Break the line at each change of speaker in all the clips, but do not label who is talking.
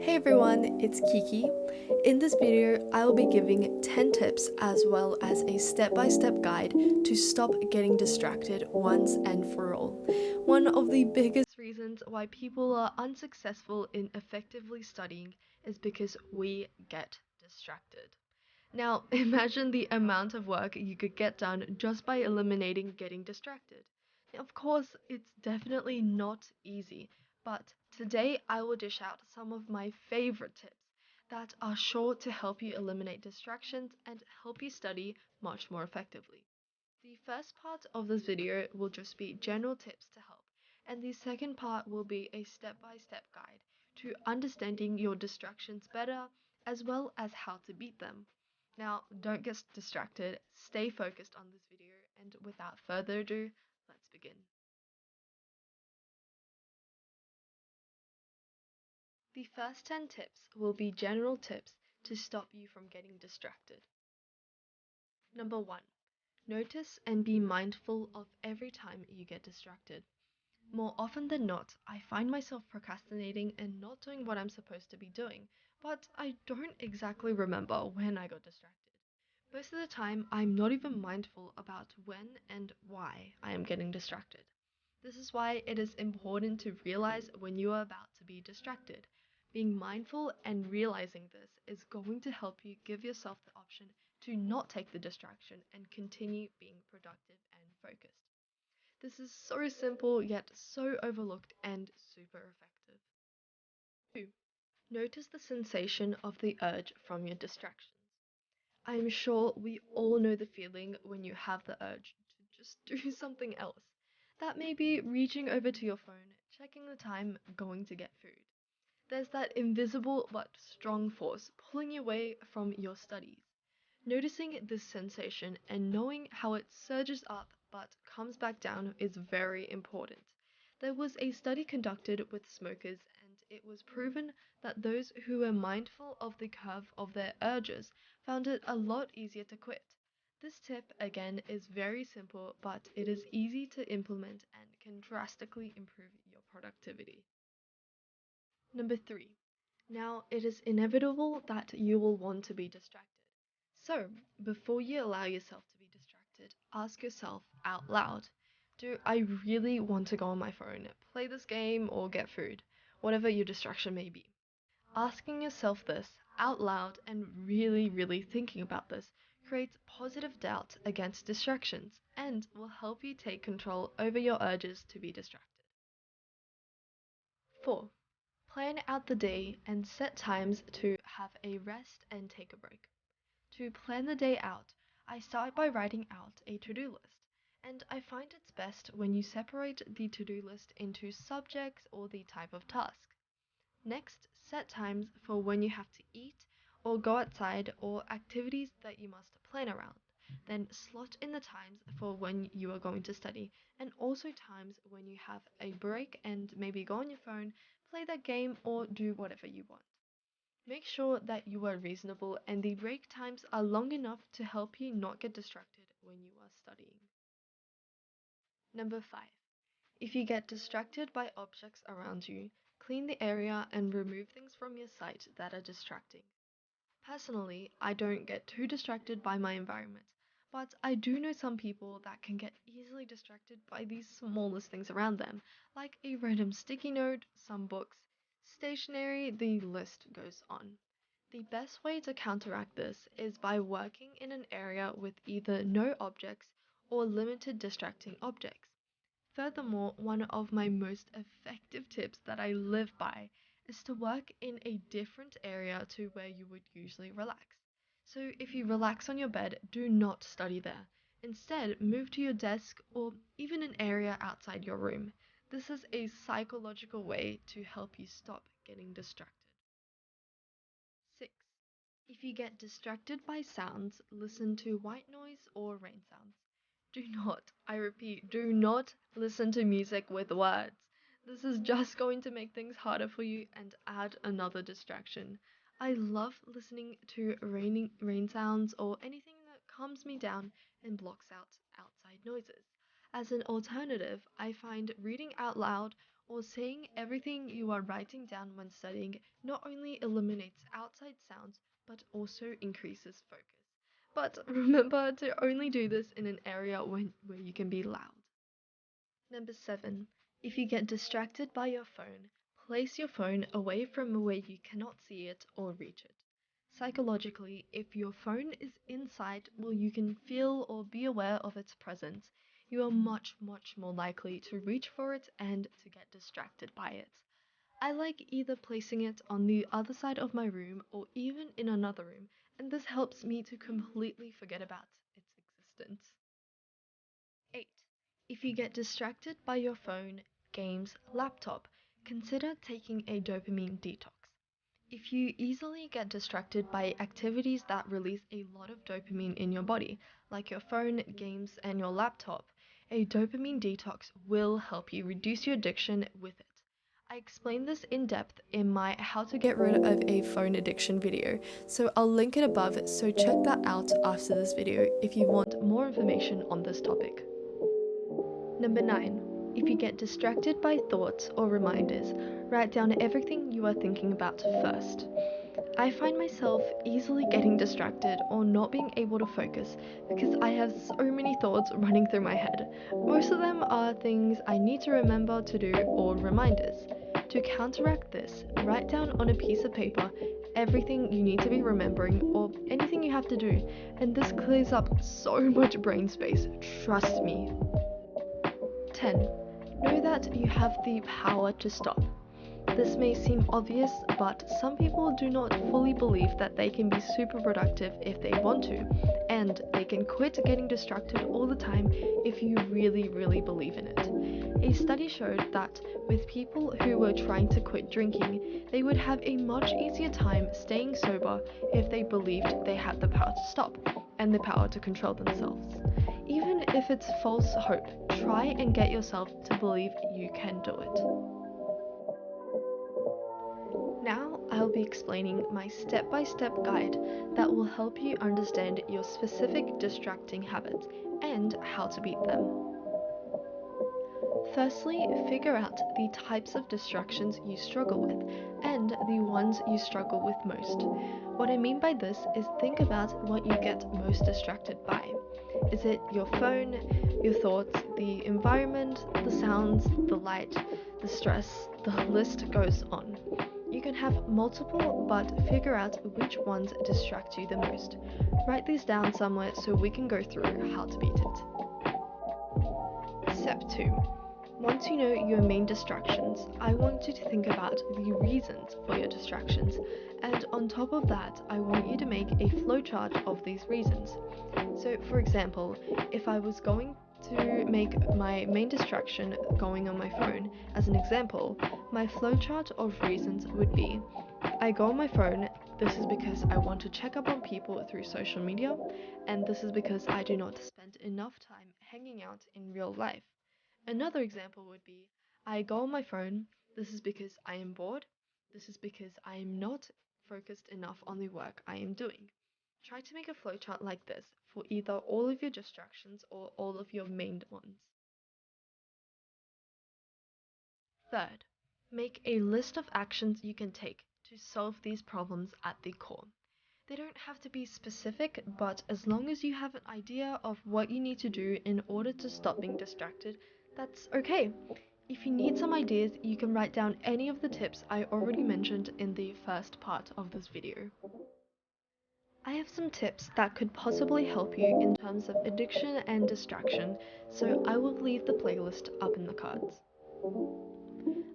Hey everyone, it's Kiki. In this video, I will be giving 10 tips as well as a step-by-step guide to stop getting distracted once and for all. One of the biggest reasons why people are unsuccessful in effectively studying is because we get distracted. Now, imagine the amount of work you could get done just by eliminating getting distracted. Of course, it's definitely not easy, but today I will dish out some of my favorite tips that are sure to help you eliminate distractions and help you study much more effectively. The first part of this video will just be general tips to help, and the second part will be a step-by-step guide to understanding your distractions better as well as how to beat them. Now, don't get distracted, stay focused on this video, and without further ado, let's begin. The first 10 tips will be general tips to stop you from getting distracted. Number 1. Notice and be mindful of every time you get distracted. More often than not, I find myself procrastinating and not doing what I'm supposed to be doing, but I don't exactly remember when I got distracted. Most of the time, I'm not even mindful about when and why I am getting distracted. This is why it is important to realize when you are about to be distracted. Being mindful and realizing this is going to help you give yourself the option to not take the distraction and continue being productive and focused. This is so simple yet so overlooked and super effective. 2. Notice the sensation of the urge from your distractions. I'm sure we all know the feeling when you have the urge to just do something else. That may be reaching over to your phone, checking the time, going to get food. There's that invisible but strong force pulling you away from your studies. Noticing this sensation and knowing how it surges up but comes back down is very important. There was a study conducted with smokers, and it was proven that those who were mindful of the curve of their urges found it a lot easier to quit. This tip, again, is very simple, but it is easy to implement and can drastically improve your productivity. Number 3. Now, it is inevitable that you will want to be distracted. So, before you allow yourself to be distracted, ask yourself out loud, do I really want to go on my phone, play this game, or get food? Whatever your distraction may be. Asking yourself this out loud and really thinking about this creates positive doubt against distractions and will help you take control over your urges to be distracted. 4. Plan out the day and set times to have a rest and take a break. To plan the day out, I start by writing out a to-do list, and I find it's best when you separate the to-do list into subjects or the type of task. Next, set times for when you have to eat or go outside or activities that you must plan around. Then slot in the times for when you are going to study and also times when you have a break and maybe go on your phone, play that game, or do whatever you want. Make sure that you are reasonable and the break times are long enough to help you not get distracted when you are studying. Number 5. If you get distracted by objects around you, clean the area and remove things from your sight that are distracting. Personally, I don't get too distracted by my environment, but I do know some people that can get easily distracted by these smallest things around them, like a random sticky note, some books, stationery, the list goes on. The best way to counteract this is by working in an area with either no objects or limited distracting objects. Furthermore, one of my most effective tips that I live by is to work in a different area to where you would usually relax. So if you relax on your bed, do not study there. Instead, move to your desk or even an area outside your room. This is a psychological way to help you stop getting distracted. 6. If you get distracted by sounds, listen to white noise or rain sounds. Do not, I repeat, do not listen to music with words. This is just going to make things harder for you and add another distraction. I love listening to rain sounds or anything that calms me down and blocks out outside noises. As an alternative, I find reading out loud or saying everything you are writing down when studying not only eliminates outside sounds but also increases focus. But remember to only do this in an area where you can be loud. Number 7. If you get distracted by your phone, place your phone away from where you cannot see it or reach it. Psychologically, if your phone is inside where you can feel or be aware of its presence, you are much, much more likely to reach for it and to get distracted by it. I like either placing it on the other side of my room or even in another room, and this helps me to completely forget about its existence. 8. If you get distracted by your phone, games, laptop, consider taking a dopamine detox. If you easily get distracted by activities that release a lot of dopamine in your body, like your phone, games, and your laptop, a dopamine detox will help you reduce your addiction with it. I explain this in depth in my How to Get Rid of a Phone Addiction video, so I'll link it above, so check that out after this video if you want more information on this topic. Number 9. If you get distracted by thoughts or reminders, write down everything you are thinking about first. I find myself easily getting distracted or not being able to focus because I have so many thoughts running through my head. Most of them are things I need to remember to do or reminders. To counteract this, write down on a piece of paper everything you need to be remembering or anything you have to do, and this clears up so much brain space, trust me. 10. Know that you have the power to stop. This may seem obvious, but some people do not fully believe that they can be super productive if they want to, and they can quit getting distracted all the time if you really, really believe in it. A study showed that with people who were trying to quit drinking, they would have a much easier time staying sober if they believed they had the power to stop and the power to control themselves. Even if it's false hope, try and get yourself to believe you can do it. Now I'll be explaining my step-by-step guide that will help you understand your specific distracting habits and how to beat them. Firstly, figure out the types of distractions you struggle with and the ones you struggle with most. What I mean by this is think about what you get most distracted by. Is it your phone, your thoughts, the environment, the sounds, the light, the stress? The list goes on. You can have multiple, but figure out which ones distract you the most. Write these down somewhere so we can go through how to beat it. Step 2. Once you know your main distractions, I want you to think about the reasons for your distractions, and on top of that, I want you to make a flowchart of these reasons. So, for example, if I was going to make my main distraction going on my phone as an example, my flowchart of reasons would be: I go on my phone, this is because I want to check up on people through social media, and this is because I do not spend enough time hanging out in real life. Another example would be: I go on my phone, this is because I am bored, this is because I am not focused enough on the work I am doing. Try to make a flowchart like this for either all of your distractions or all of your main ones. Third, make a list of actions you can take to solve these problems at the core. They don't have to be specific, but as long as you have an idea of what you need to do in order to stop being distracted, that's okay. If you need some ideas, you can write down any of the tips I already mentioned in the first part of this video. I have some tips that could possibly help you in terms of addiction and distraction, so I will leave the playlist up in the cards.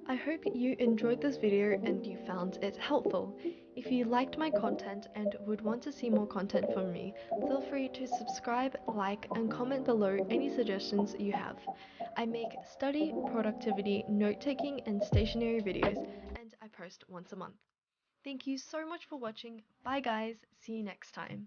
I hope you enjoyed this video and you found it helpful. If you liked my content and would want to see more content from me, feel free to subscribe, like, and comment below any suggestions you have. I make study, productivity, note-taking, and stationery videos, and I post once a month. Thank you so much for watching. Bye guys, see you next time.